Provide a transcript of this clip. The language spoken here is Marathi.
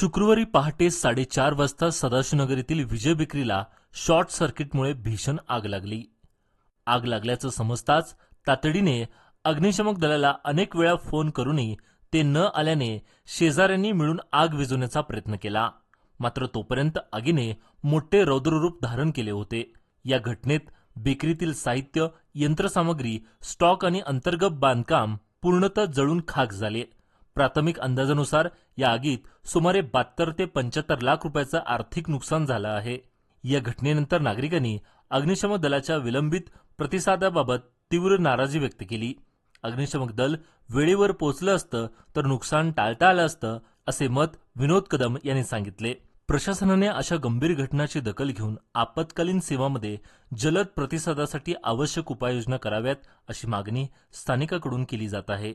शुक्रवारी पहाटे 4:30 वाजता सदाशिवनगर येथील विजय बेकरीला शॉर्ट सर्किटमुळे भीषण आग लागली. आग लागल्याचं समजताच तातडीने अग्निशमक दलाला अनेक वेळा फोन करूनही ते न आल्याने शेजाऱ्यांनी मिळून आग विझवण्याचा प्रयत्न केला. मात्र तोपर्यंत आगीने मोठे रौद्ररूप धारण केले होते. या घटनेत बेकरीतील साहित्य, यंत्रसामग्री, स्टॉक आणि अंतर्गत बांधकाम पूर्णतः जळून खाक झाले. प्राथमिक अंदाजानुसार या आगीत सुमारे 72 ते 75 लाख रुपयाचं आर्थिक नुकसान झालं आहे. या घटनेनंतर नागरिकांनी अग्निशमक दलाच्या विलंबित प्रतिसादाबाबत तीव्र नाराजी व्यक्त केली. अग्निशमक दल वेळेवर पोहोचलं असतं तर नुकसान टाळता आलं असतं, असे मत विनोद कदम यांनी सांगितले. प्रशासनाने अशा गंभीर घटनांची दखल घेऊन आपत्कालीन सेवांमध्ये जलद प्रतिसादासाठी आवश्यक उपाययोजना कराव्यात, अशी मागणी स्थानिकांकडून केली जात आहे.